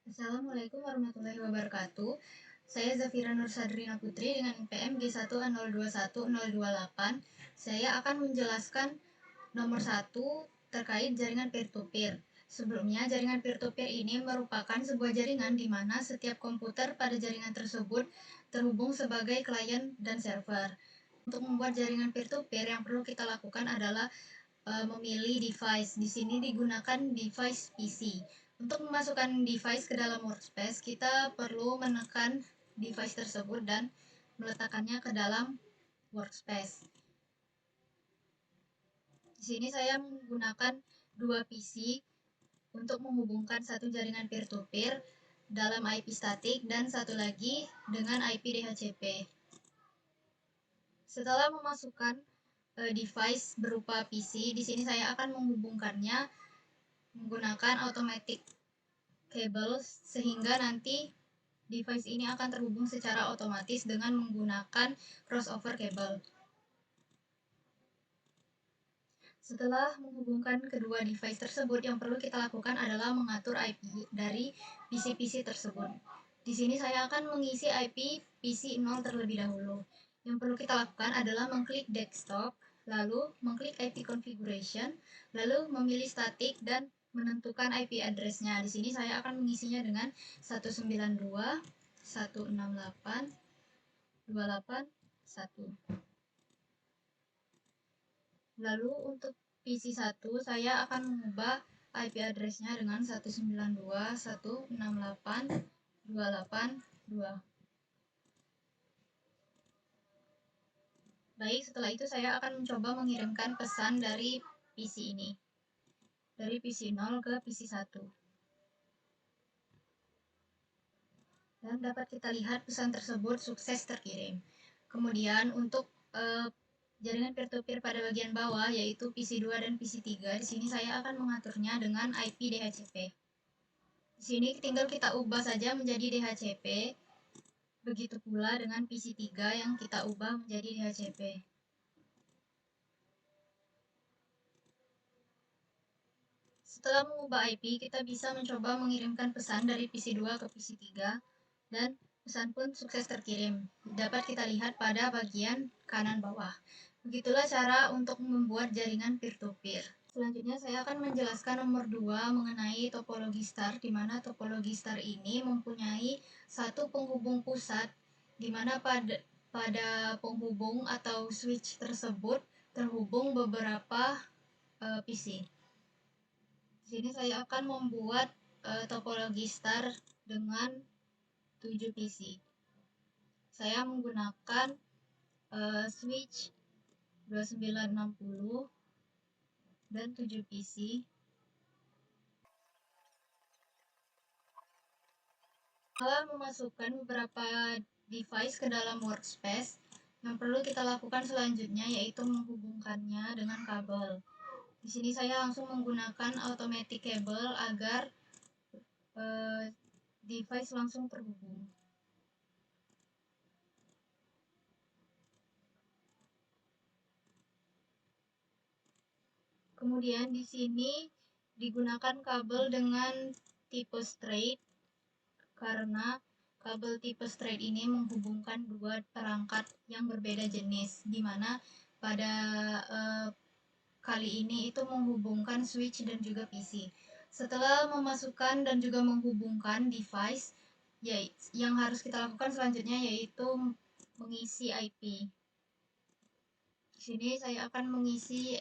Assalamualaikum warahmatullahi wabarakatuh. Saya Zafira Nur Sadrina Putri dengan NPM G1A021028. Saya akan menjelaskan nomor 1 terkait jaringan peer-to-peer. Sebelumnya, jaringan peer-to-peer ini merupakan sebuah jaringan di mana setiap komputer pada jaringan tersebut terhubung sebagai klien dan server. Untuk membuat jaringan peer-to-peer yang perlu kita lakukan adalah memilih device. Di sini digunakan device PC. Untuk memasukkan device ke dalam workspace, kita perlu menekan device tersebut dan meletakkannya ke dalam workspace. Di sini saya menggunakan dua PC untuk menghubungkan satu jaringan peer-to-peer dalam IP statik dan satu lagi dengan IP DHCP. Setelah memasukkan device berupa PC, di sini saya akan menghubungkannya menggunakan automatic cable sehingga nanti device ini akan terhubung secara otomatis dengan menggunakan crossover cable. Setelah menghubungkan kedua device tersebut, yang perlu kita lakukan adalah mengatur IP dari PC-PC tersebut. Di sini saya akan mengisi IP PC 0 terlebih dahulu. Yang perlu kita lakukan adalah mengklik desktop, lalu mengklik IP configuration, lalu memilih static dan menentukan IP address-nya. Di sini saya akan mengisinya dengan 192.168.281. Lalu untuk PC1 saya akan mengubah IP address-nya dengan 192.168.282. Baik, setelah itu saya akan mencoba mengirimkan pesan dari PC ini. Dari PC 0 ke PC 1. Dan dapat kita lihat pesan tersebut sukses terkirim. Kemudian untuk jaringan peer-to-peer pada bagian bawah yaitu PC 2 dan PC 3, di sini saya akan mengaturnya dengan IP DHCP. Di sini tinggal kita ubah saja menjadi DHCP. Begitu pula dengan PC 3 yang kita ubah menjadi DHCP. Setelah mengubah IP, kita bisa mencoba mengirimkan pesan dari PC 2 ke PC 3 dan pesan pun sukses terkirim. Dapat kita lihat pada bagian kanan bawah. Begitulah cara untuk membuat jaringan peer-to-peer. Selanjutnya saya akan menjelaskan nomor 2 mengenai topologi star, di mana topologi star ini mempunyai satu penghubung pusat, di mana pada penghubung atau switch tersebut terhubung beberapa PC. Di sini saya akan membuat topologi star dengan 7 PC. Saya menggunakan switch 2960 dan 7 PC. Setelah memasukkan beberapa device ke dalam workspace, yang perlu kita lakukan selanjutnya yaitu menghubungkannya dengan kabel. Di sini saya langsung menggunakan automatic cable agar device langsung terhubung. Kemudian di sini digunakan kabel dengan tipe straight karena kabel tipe straight ini menghubungkan dua perangkat yang berbeda jenis, di mana pada kali ini itu menghubungkan switch dan juga PC. Setelah memasukkan dan juga menghubungkan device, yang harus kita lakukan selanjutnya yaitu mengisi IP. Di sini saya akan mengisi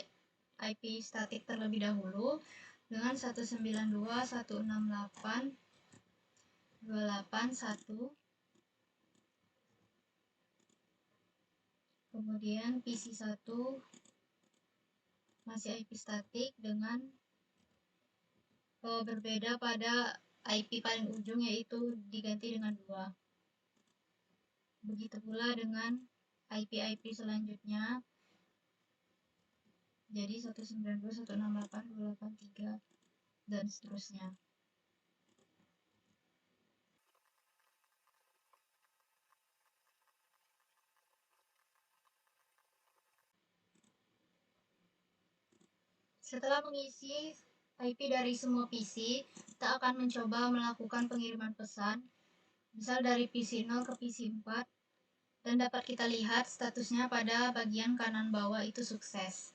IP statik terlebih dahulu dengan 192.168.281. Kemudian PC 1 masih IP statik dengan berbeda pada IP paling ujung yaitu diganti dengan 2. Begitu pula dengan IP-IP selanjutnya. Jadi 192.168.283 dan seterusnya. Setelah mengisi IP dari semua PC, kita akan mencoba melakukan pengiriman pesan, misal dari PC 0 ke PC 4, dan dapat kita lihat statusnya pada bagian kanan bawah itu sukses.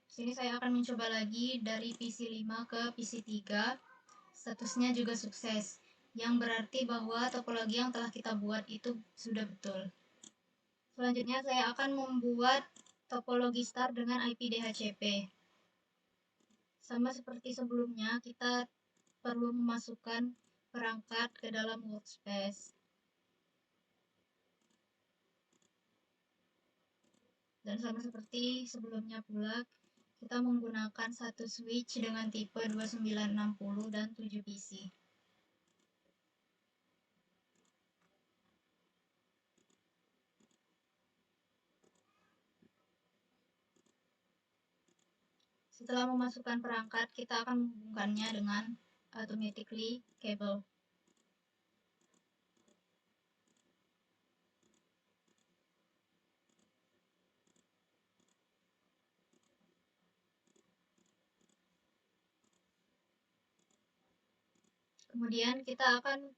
Sini saya akan mencoba lagi dari PC 5 ke PC 3, statusnya juga sukses, yang berarti bahwa topologi yang telah kita buat itu sudah betul. Selanjutnya saya akan membuat topologi star dengan IP DHCP. Sama seperti sebelumnya, kita perlu memasukkan perangkat ke dalam workspace. Dan sama seperti sebelumnya pula, kita menggunakan satu switch dengan tipe 2960 dan 7 PC. Setelah memasukkan perangkat, kita akan menghubungkannya dengan automatically cable. Kemudian kita akan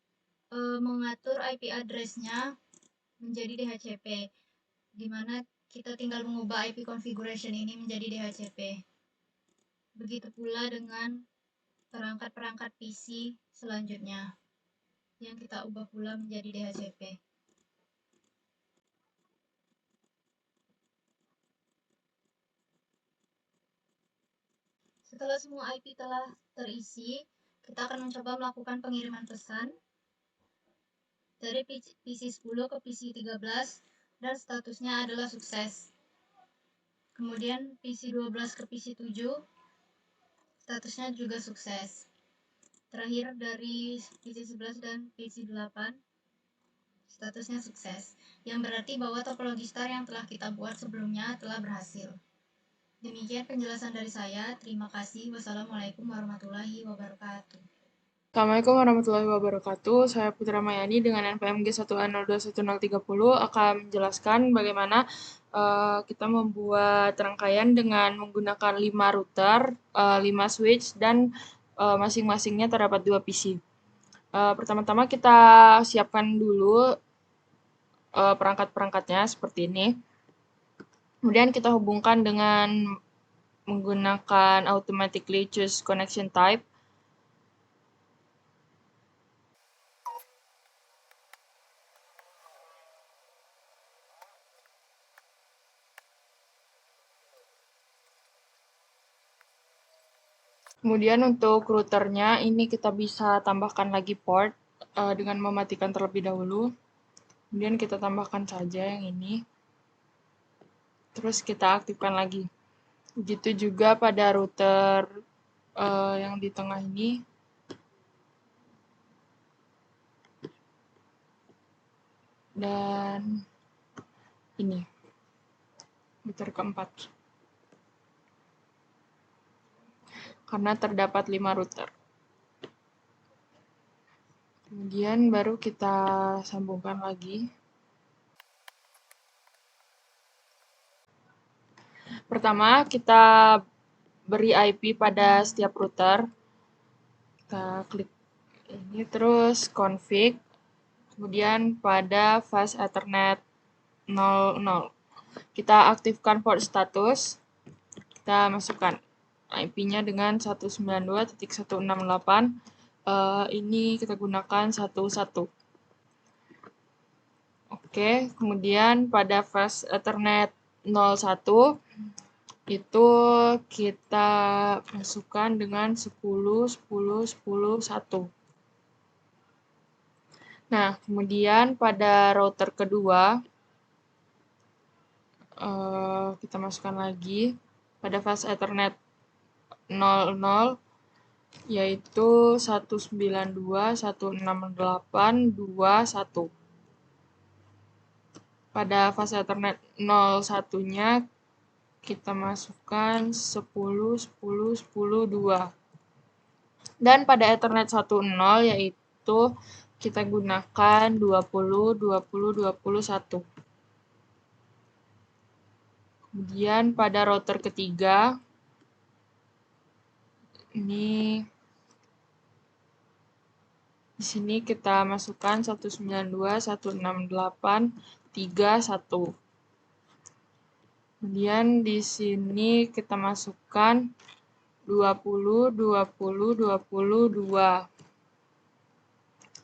mengatur IP address-nya menjadi DHCP, di mana kita tinggal mengubah IP configuration ini menjadi DHCP. Begitu pula dengan perangkat-perangkat PC selanjutnya yang kita ubah pula menjadi DHCP. Setelah semua IP telah terisi, kita akan mencoba melakukan pengiriman pesan dari PC 10 ke PC 13 dan statusnya adalah sukses. Kemudian PC 12 ke PC 7, statusnya juga sukses. Terakhir dari PC 11 dan PC 8, statusnya sukses. Yang berarti bahwa topologi star yang telah kita buat sebelumnya telah berhasil. Demikian penjelasan dari saya. Terima kasih. Wassalamualaikum warahmatullahi wabarakatuh. Assalamualaikum warahmatullahi wabarakatuh. Saya Putra Mayani dengan NPM G1A021030 akan menjelaskan bagaimana kita membuat rangkaian dengan menggunakan 5 router, 5 switch, dan masing-masingnya terdapat 2 PC. Pertama-tama kita siapkan dulu perangkat-perangkatnya seperti ini. Kemudian kita hubungkan dengan menggunakan automatically choose connection type. Kemudian untuk routernya ini kita bisa tambahkan lagi port dengan mematikan terlebih dahulu. Kemudian kita tambahkan saja yang ini. Terus kita aktifkan lagi. Begitu juga pada router yang di tengah ini. Dan ini, router keempat. Karena terdapat 5 router. Kemudian baru kita sambungkan lagi. Pertama, kita beri IP pada setiap router. Kita klik ini, terus config. Kemudian pada fast Ethernet 00. Kita aktifkan port status. Kita masukkan IP-nya dengan 192.168. Ini kita gunakan 11. Oke, kemudian pada fast Ethernet 01 itu kita masukkan dengan 10.10.10.1. Nah, kemudian pada router kedua kita masukkan lagi pada fast Ethernet 00 yaitu 192.168.21. Pada fast Ethernet 01-nya kita masukkan 10.10.10.2. Dan pada Ethernet 10 yaitu kita gunakan 20.20.21. Kemudian pada router ketiga, Ini di sini kita masukkan 192.168.3.1. Kemudian di sini kita masukkan 20, 20, 22.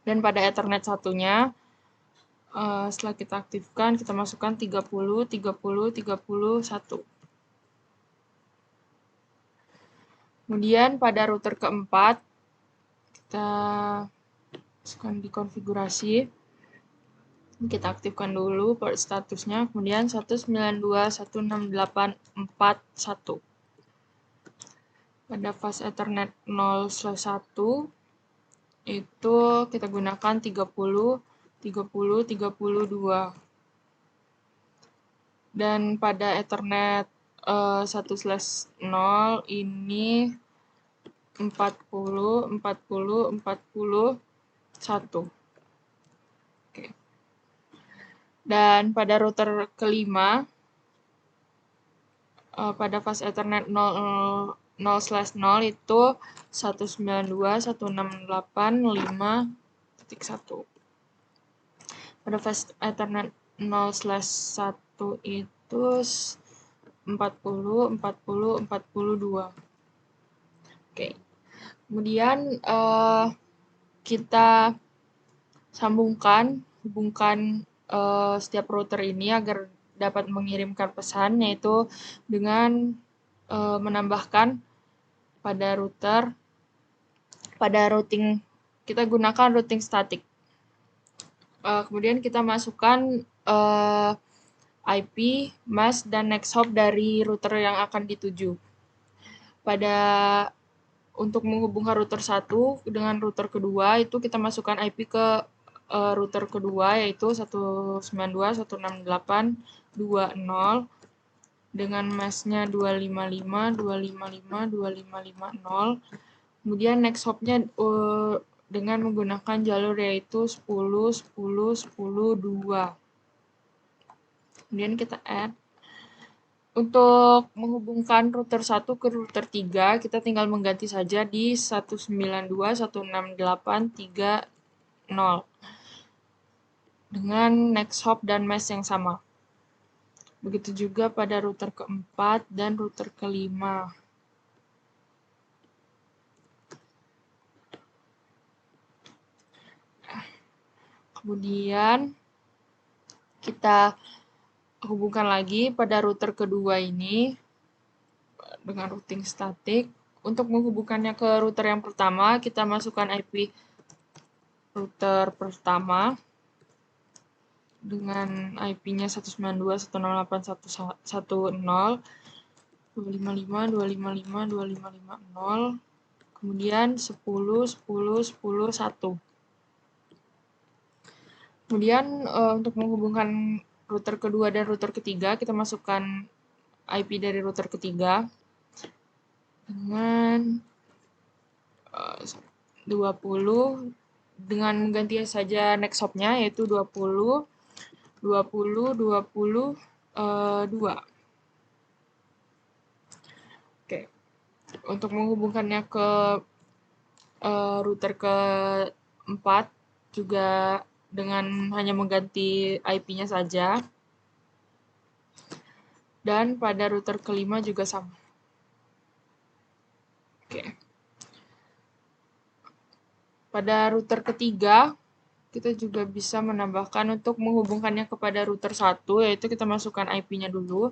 Dan pada Ethernet satunya, setelah kita aktifkan, kita masukkan 30, 30, 31. Kemudian pada router keempat, kita masukkan di konfigurasi. Kita aktifkan dulu port statusnya, kemudian 192.168.4.1. Pada fast Ethernet 0/1 itu kita gunakan 30, 30, 32. Dan pada Ethernet 1/0 ini 40, 40, 41. Oke. Dan pada router kelima, pada fast Ethernet 0/0 itu 192.168.5.1. Pada fast Ethernet 0/1 itu 40, 40, 42. Oke. Kemudian kita hubungkan setiap router ini agar dapat mengirimkan pesan, yaitu dengan menambahkan pada routing, kita gunakan routing statik. Kemudian kita masukkan IP, mask, dan next hop dari router yang akan dituju. Untuk menghubungkan router 1 dengan router kedua, itu kita masukkan IP ke router kedua, yaitu 192.168.2.0 dengan masknya 255, 255, 2550. Kemudian next hopnya dengan menggunakan jalur yaitu 10, 10, 10, 2. Kemudian kita add. Untuk menghubungkan router 1 ke router 3, kita tinggal mengganti saja di 192.168.3.0 dengan next hop dan mask yang sama. Begitu juga pada router keempat dan router kelima. Kemudian kita hubungkan lagi pada router kedua ini dengan routing statik. Untuk menghubungkannya ke router yang pertama, kita masukkan IP router pertama dengan IP-nya 192.168.1.0, 255, 255, 2550, kemudian 10, 10, 10, 1. Kemudian untuk menghubungkan router kedua dan router ketiga, kita masukkan IP dari router ketiga dengan 20 dengan mengganti saja next hop-nya, yaitu 20, 20, 20, 2. Oke. Untuk menghubungkannya ke router keempat juga dengan hanya mengganti IP-nya saja. Dan pada router kelima juga sama. Oke. Pada router ketiga, kita juga bisa menambahkan untuk menghubungkannya kepada router 1, yaitu kita masukkan IP-nya dulu.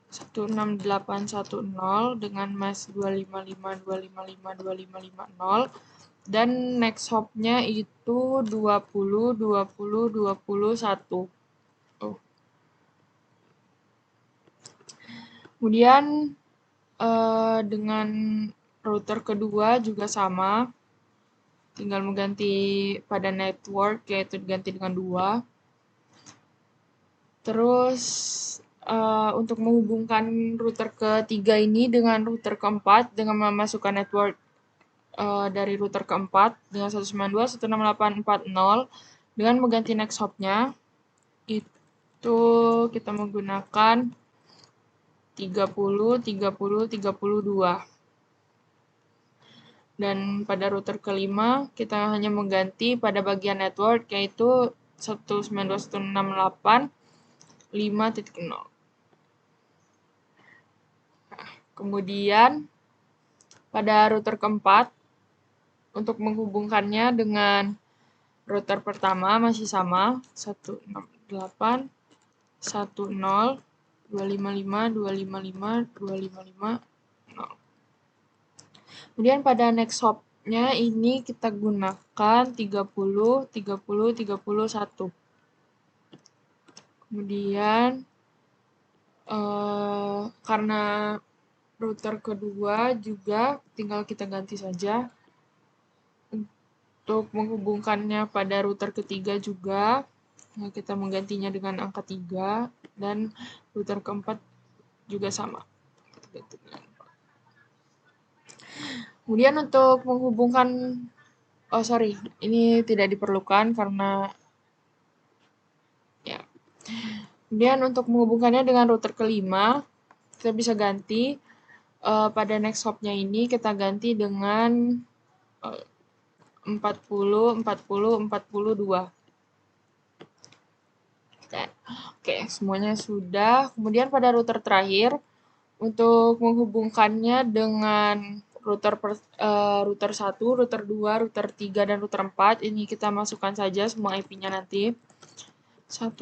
168.1.0 dengan mask 255, 255, 2550. Dan next hop-nya itu 20, 20, 21. Kemudian dengan router kedua juga sama, tinggal mengganti pada network, yaitu diganti dengan 2. Terus untuk menghubungkan router ketiga ini dengan router keempat dengan memasukkan network dari router keempat dengan 192.168.4.0 dengan mengganti next hop-nya, itu kita menggunakan 30, 30, 32. Dan pada router kelima, kita hanya mengganti pada bagian network, yaitu 192.168.5.0. Kemudian, pada router keempat, untuk menghubungkannya dengan router pertama masih sama, 168.1.0.255.255.255.0. Kemudian pada next hop-nya ini kita gunakan 30, 30, 31. Kemudian karena router kedua juga tinggal kita ganti saja. Untuk menghubungkannya pada router ketiga juga, kita menggantinya dengan angka 3, dan router keempat juga sama. Kemudian untuk menghubungkan, ini tidak diperlukan karena ya. Kemudian untuk menghubungkannya dengan router kelima, kita bisa ganti pada next hop-nya ini kita ganti dengan 40, 40, 42. Oke, semuanya sudah. Kemudian pada router terakhir, untuk menghubungkannya dengan router 1, router 2, router 3, dan router 4, ini kita masukkan saja semua IP-nya nanti. 10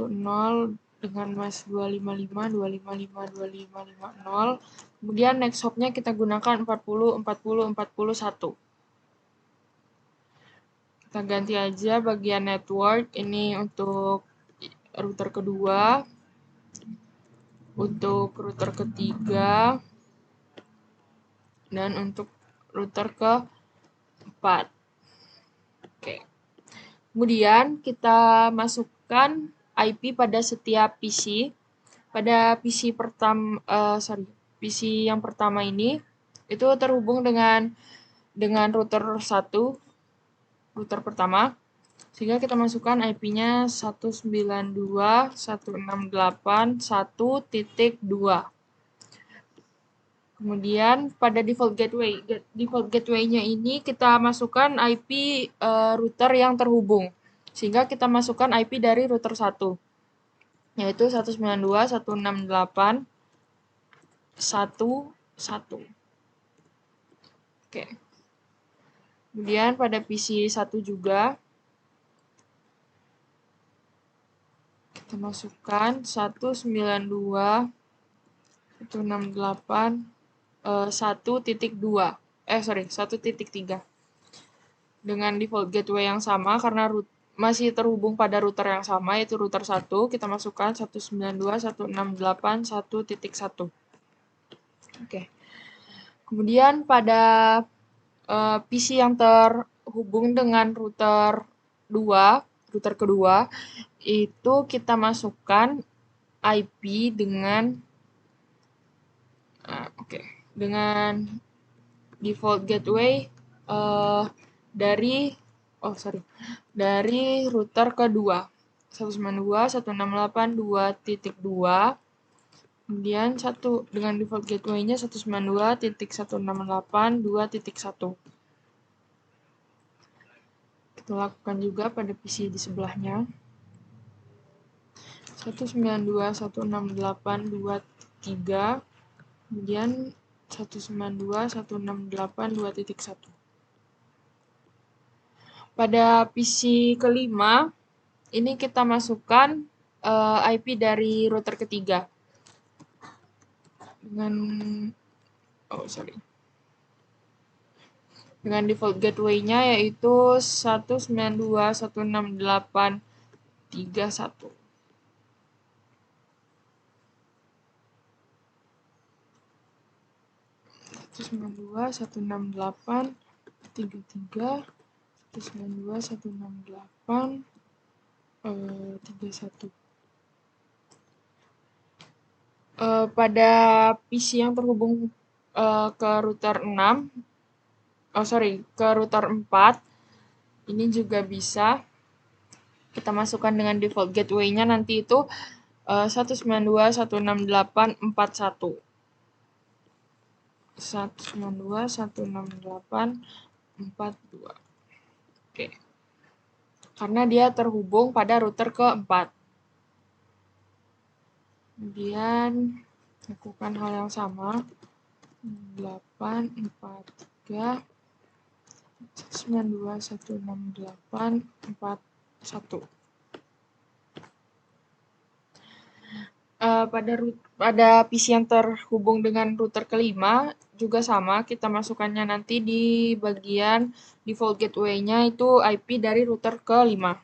dengan mas 255, 255, 2550. Kemudian next hop-nya kita gunakan 40, 40, 41. Kita ganti aja bagian network, ini untuk router kedua, untuk router ketiga, dan untuk router keempat. Oke. Kemudian kita masukkan IP pada setiap PC. Pada PC PC yang pertama ini itu terhubung dengan router 1, router pertama. Sehingga kita masukkan IP-nya 192.168.1.2. Kemudian pada default gateway-nya ini kita masukkan IP router yang terhubung. Sehingga kita masukkan IP dari router 1, yaitu 192.168.1.1. Oke. Kemudian pada PC 1 juga kita masukkan 192.168.1.3 dengan default gateway yang sama karena masih terhubung pada router yang sama, yaitu router 1, kita masukkan 192.168.1.1. Oke. Kemudian pada PC yang terhubung dengan router 2, router kedua, itu kita masukkan IP dengan dengan default gateway dari router kedua, 192.168.2.2. Kemudian dengan default gateway-nya 192.168.2.1. Kita lakukan juga pada PC di sebelahnya. 192.168.2.3, kemudian 192.168.2.1. Pada PC kelima, ini kita masukkan IP dari router ketiga. Dengan default gateway-nya yaitu 192.168.3.1. Pada PC yang terhubung ke router 4, ini juga bisa kita masukkan dengan default gateway-nya nanti itu 192.168.41. 192.168.41. 42. Oke. Karena dia terhubung pada router ke-4. Kemudian lakukan hal yang sama. 843 9216841. Pada PC yang terhubung dengan router kelima juga sama, kita masukkannya nanti di bagian default gateway-nya itu IP dari router kelima.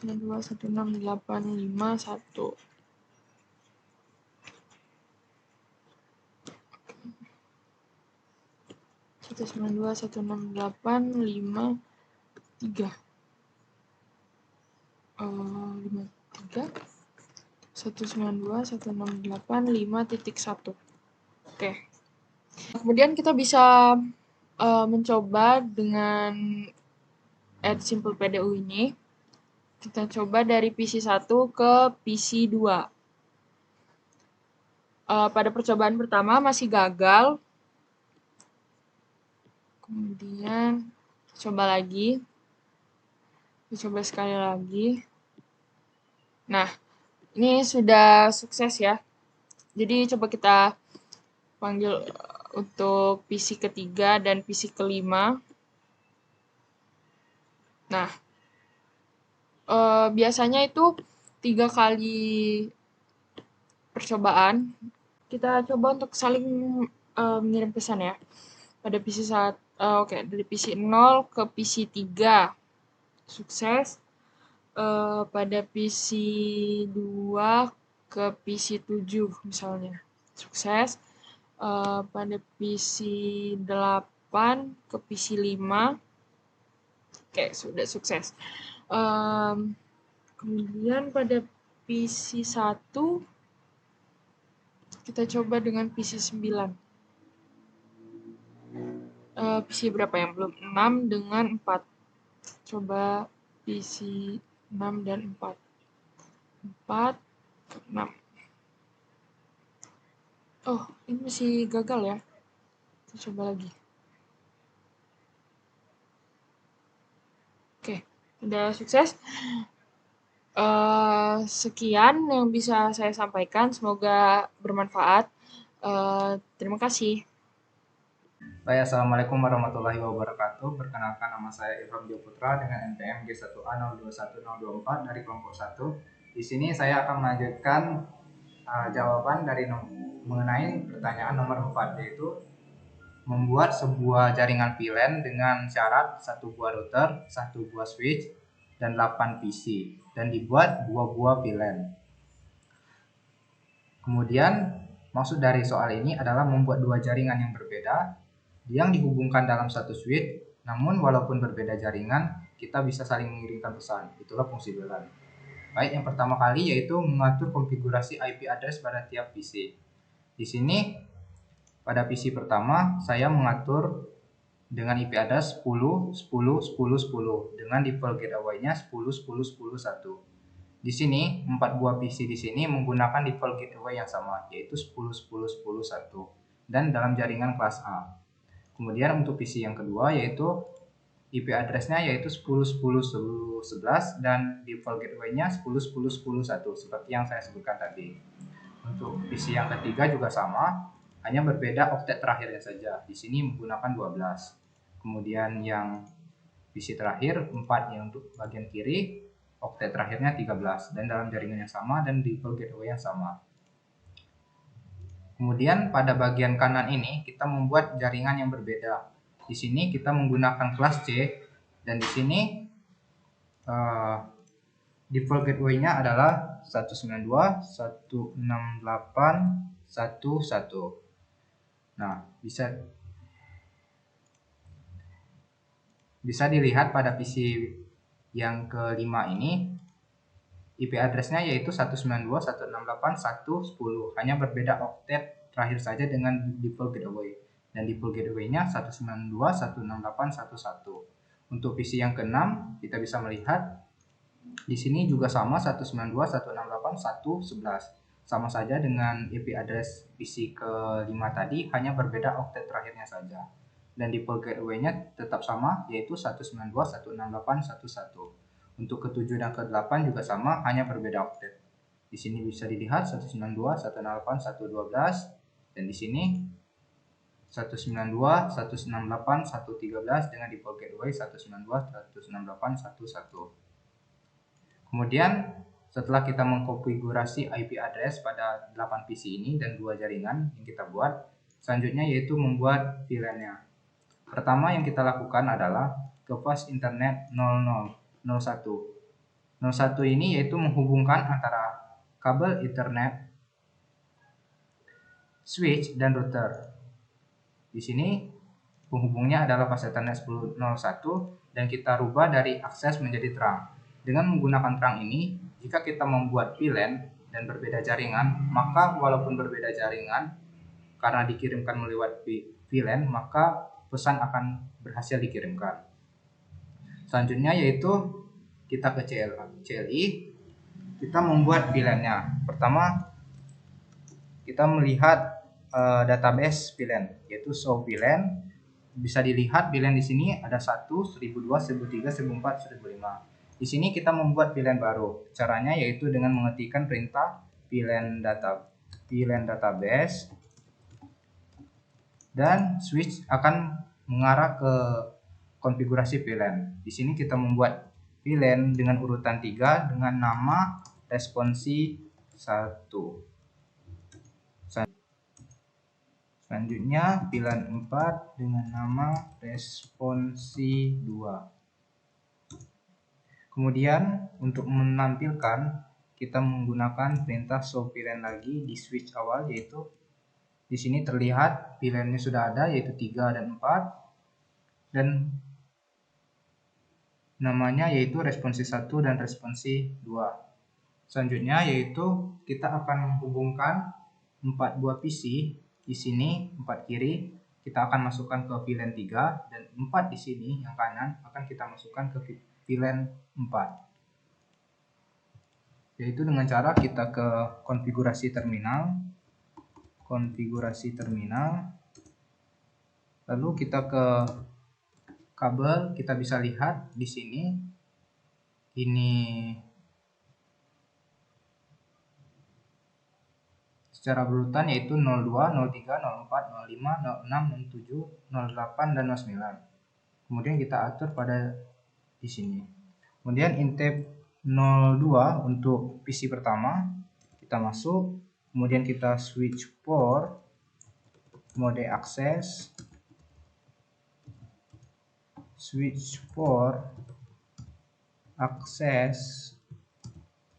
9216851. 192.168.53. 192.168.5.1. Oke. Kemudian kita bisa mencoba dengan add simple PDU ini. Kita coba dari PC 1 ke PC 2. Pada percobaan pertama masih gagal. Kemudian coba lagi. Coba sekali lagi. Nah, ini sudah sukses ya. Jadi coba kita panggil untuk PC ketiga dan PC kelima. Nah, biasanya itu 3 kali percobaan. Kita coba untuk saling mengirim pesan ya. Pada PC 1, dari PC 0 ke PC 3 sukses. Pada PC 2 ke PC 7 misalnya sukses. Pada PC 8 ke PC 5 sudah sukses. Kemudian pada PC 1 kita coba dengan PC 9. PC berapa yang belum? 6 dengan 4. Coba PC 6 dan 4. 4, 6. Oh, ini masih gagal ya. Kita coba lagi. Oke, udah sukses. Sekian yang bisa saya sampaikan. Semoga bermanfaat. Terima kasih. Baik, Assalamualaikum warahmatullahi wabarakatuh. Perkenalkan, nama saya Irfan Putra dengan NPM G1A021024 dari kelompok 1. Di sini saya akan melanjutkan jawaban dari mengenai pertanyaan nomor 4, yaitu membuat sebuah jaringan VLAN dengan syarat 1 buah router, 1 buah switch, dan 8 PC, dan dibuat 2 buah VLAN. Kemudian maksud dari soal ini adalah membuat 2 jaringan yang berbeda yang dihubungkan dalam satu switch, namun walaupun berbeda jaringan, kita bisa saling mengirimkan pesan. Itulah fungsi VLAN. Baik, yang pertama kali yaitu mengatur konfigurasi IP address pada tiap PC. Di sini pada PC pertama saya mengatur dengan IP address 10 10 10 10 dengan default gateway-nya 10 10 10 1. Di sini 4 buah PC di sini menggunakan default gateway yang sama, yaitu 10 10 10 1 dan dalam jaringan kelas A. Kemudian untuk PC yang kedua yaitu IP address-nya yaitu 10 10 10 11 dan default gateway-nya 10 10 10 1 seperti yang saya sebutkan tadi. Untuk PC yang ketiga juga sama, hanya berbeda oktet terakhirnya saja. Di sini menggunakan 12. Kemudian yang PC terakhir 4 yang untuk bagian kiri, oktet terakhirnya 13 dan dalam jaringan yang sama dan default gateway yang sama. Kemudian pada bagian kanan ini kita membuat jaringan yang berbeda. Di sini kita menggunakan kelas C dan di sini default gateway-nya adalah 192.168.1.1. Nah, bisa dilihat pada PC yang kelima ini IP address-nya yaitu 192.168.1.10, hanya berbeda oktet terakhir saja dengan default gateway, dan default gateway-nya 192.168.1.1. Untuk PC yang keenam kita bisa melihat di sini juga sama 192.168.1.11. sama saja dengan IP address PC ke-5 tadi, hanya berbeda oktet terakhirnya saja. Dan default gateway-nya tetap sama, yaitu 192.168.1.1. Untuk ke-7 dan ke-8 juga sama, hanya berbeda oktet. Di sini bisa dilihat 192.168.1.12 dan di sini 192.168.1.13 dengan default gateway 192.168.1.1. Kemudian setelah kita mengkonfigurasi IP address pada 8 PC ini dan 2 jaringan yang kita buat, selanjutnya yaitu membuat VLAN-nya. Pertama yang kita lakukan adalah ke fast internet 0001. 01 ini yaitu menghubungkan antara kabel Ethernet, switch, dan router. Di sini penghubungnya adalah fast Ethernet 10.01 dan kita rubah dari akses menjadi terang. Dengan menggunakan terang ini, jika kita membuat VLAN dan berbeda jaringan, maka walaupun berbeda jaringan, karena dikirimkan melalui VLAN, maka pesan akan berhasil dikirimkan. Selanjutnya yaitu kita ke CLI, kita membuat VLAN-nya. Pertama, kita melihat database VLAN, yaitu show VLAN. Bisa dilihat VLAN di sini ada 1, 1002, 1003, 1004, 1005. Di sini kita membuat VLAN baru. Caranya yaitu dengan mengetikkan perintah VLAN database dan switch akan mengarah ke konfigurasi VLAN. Di sini kita membuat VLAN dengan urutan 3 dengan nama responsi 1. Selanjutnya VLAN 4 dengan nama responsi 2. Kemudian untuk menampilkan kita menggunakan perintah show VLAN lagi di switch awal, yaitu di sini terlihat VLAN-nya sudah ada yaitu 3 dan 4 dan namanya yaitu responsi 1 dan responsi 2. Selanjutnya yaitu kita akan menghubungkan 4 buah PC. Di sini 4 kiri kita akan masukkan ke VLAN 3 dan 4 di sini yang kanan akan kita masukkan ke VLAN 4, yaitu dengan cara kita ke konfigurasi terminal, lalu kita ke kabel. Kita bisa lihat di sini ini secara berurutan yaitu 02, 03, 04, 05, 06, 07, 08 dan 09. Kemudian kita atur pada di sini. Kemudian intap 02 untuk PC pertama kita masuk, kemudian kita switch port mode akses,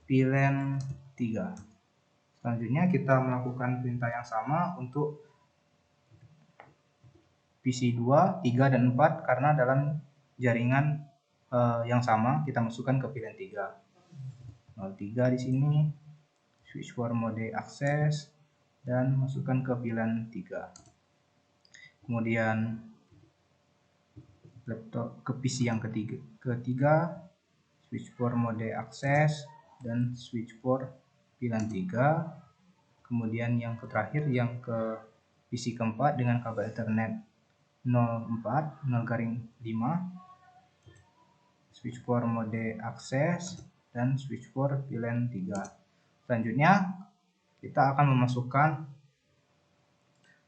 VLAN 3. Selanjutnya kita melakukan perintah yang sama untuk PC 2, 3, dan 4 karena dalam jaringan yang sama kita masukkan ke VLAN 3. 03 di sini switch port mode akses dan masukkan ke VLAN 3. Kemudian laptop ke PC yang ketiga switch port mode akses dan switch port VLAN 3. Kemudian yang terakhir yang ke PC keempat dengan kabel Ethernet 04, 0/5 switch port mode akses dan switch port VLAN 3. Selanjutnya kita akan memasukkan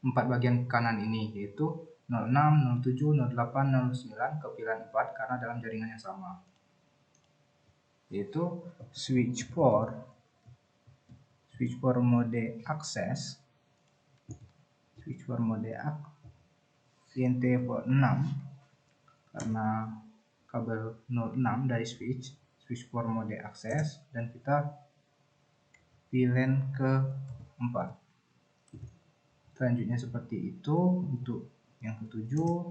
4 bagian kanan ini yaitu 06, 07, 08, 09 ke VLAN 4 karena dalam jaringan yang sama, yaitu switch port mode akses, INT port 6 karena kabel 06 dari switch port mode akses, dan kita VLAN ke 4. Selanjutnya seperti itu untuk yang ketujuh.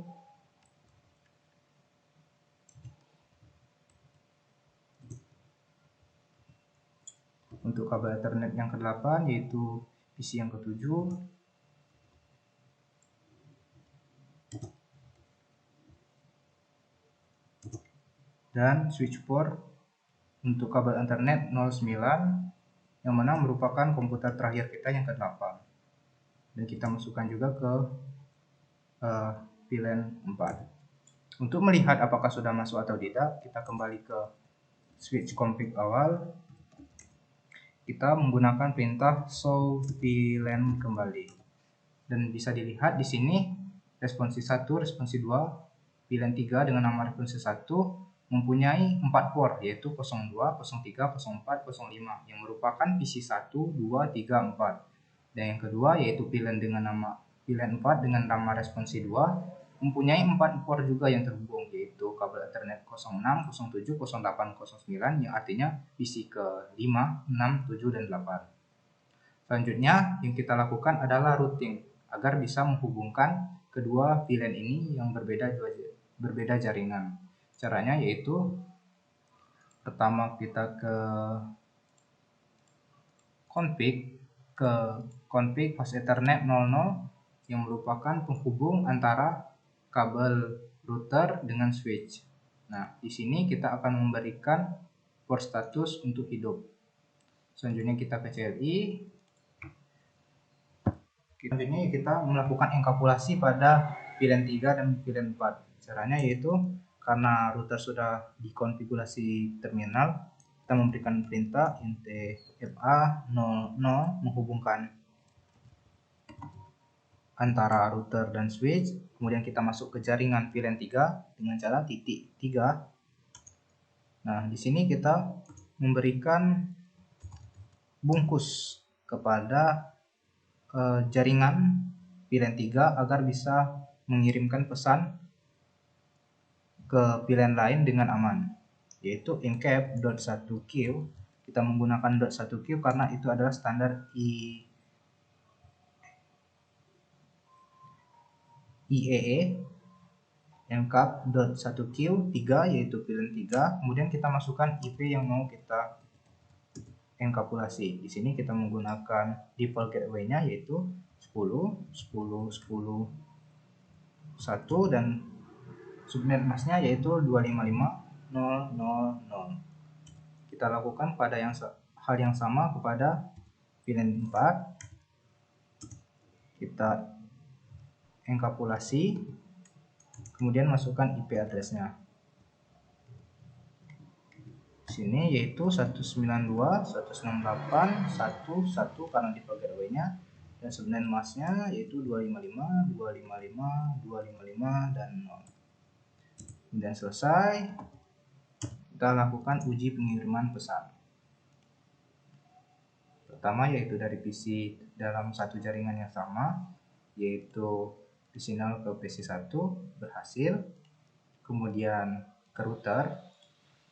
Untuk kabel Ethernet yang ke-8 yaitu PC yang ke-7. Dan switch port untuk kabel Ethernet 09 yang mana merupakan komputer terakhir kita yang ke-8. Dan kita masukkan juga ke VLAN 4. Untuk melihat apakah sudah masuk atau tidak, kita kembali ke switch config awal. Kita menggunakan perintah show VLAN kembali. Dan bisa dilihat di sini responsi 1, responsi 2, VLAN 3 dengan nama responsi 1 mempunyai 4 port, yaitu 02, 03, 04, 05 yang merupakan PC 1, 2, 3, 4. Dan yang kedua yaitu VLAN 4 dengan nama responsi 2 mempunyai 4 port juga yang terhubung, yaitu kabel Ethernet 06, 07, 08, 09 yang artinya PC ke-5, 6, 7, dan 8. Selanjutnya yang kita lakukan adalah routing agar bisa menghubungkan kedua VLAN ini yang berbeda jaringan. Caranya yaitu pertama kita ke config host Ethernet 00 yang merupakan penghubung antara kabel router dengan switch. Nah, di sini kita akan memberikan port status untuk hidup. Selanjutnya kita ke CLI. Selanjutnya kita melakukan enkapsulasi pada VLAN 3 dan VLAN 4. Caranya yaitu karena router sudah dikonfigurasi terminal, kita memberikan perintah int fa00 menghubungkan antara router dan switch. Kemudian kita masuk ke jaringan VLAN 3 dengan cara titik 3. Nah, di sini kita memberikan bungkus kepada jaringan VLAN 3 agar bisa mengirimkan pesan ke VLAN lain dengan aman, yaitu encap.1q. Kita menggunakan .1q karena itu adalah standar IEEE encap.1q 3, yaitu VLAN 3. Kemudian kita masukkan IP yang mau kita enkapsulasi. Di sini kita menggunakan default gateway-nya yaitu 10, 10, 10, 1 dan subnet masknya yaitu 255.000. Kita lakukan pada hal yang sama kepada VLAN 4. Kita enkapsulasi, kemudian masukkan IP address-nya. Sini yaitu 192.168.1.1 karena default gateway-nya, dan subnet masknya yaitu 255, 255, 255 dan 0. Kemudian selesai, kita lakukan uji pengiriman pesan. Pertama yaitu dari PC dalam satu jaringan yang sama, yaitu PC 0 ke PC 1 berhasil. Kemudian ke router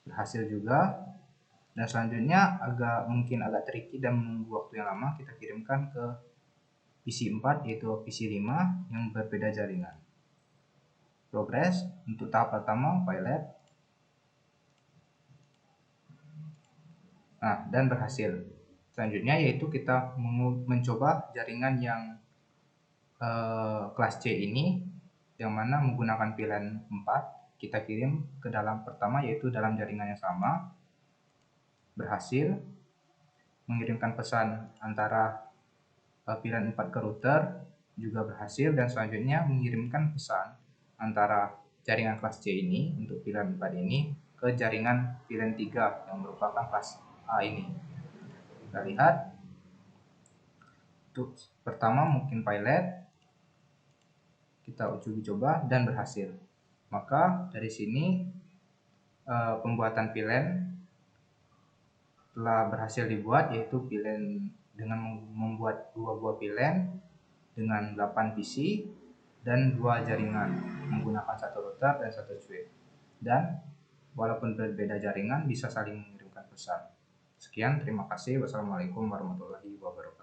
berhasil juga. Dan selanjutnya mungkin agak tricky dan menunggu waktu yang lama, kita kirimkan ke PC 4 yaitu PC 5 yang berbeda jaringan. Progres untuk tahap pertama pilot. Nah, dan berhasil. Selanjutnya yaitu kita mencoba jaringan yang kelas C ini, yang mana menggunakan VLAN 4. Kita kirim ke dalam pertama yaitu dalam jaringan yang sama. Berhasil mengirimkan pesan antara VLAN 4 ke router juga berhasil, dan selanjutnya mengirimkan pesan antara jaringan kelas C ini untuk VLAN 4 ini ke jaringan VLAN 3 yang merupakan kelas A ini. Kita lihat untuk pertama mungkin pilot, kita uji coba dan berhasil. Maka dari sini pembuatan VLAN telah berhasil dibuat, yaitu VLAN dengan membuat 2 buah VLAN dengan 8 PC dan 2 jaringan menggunakan 1 router dan 1 switch. Dan walaupun berbeda jaringan bisa saling mengirimkan pesan. Sekian, terima kasih. Wassalamualaikum warahmatullahi wabarakatuh.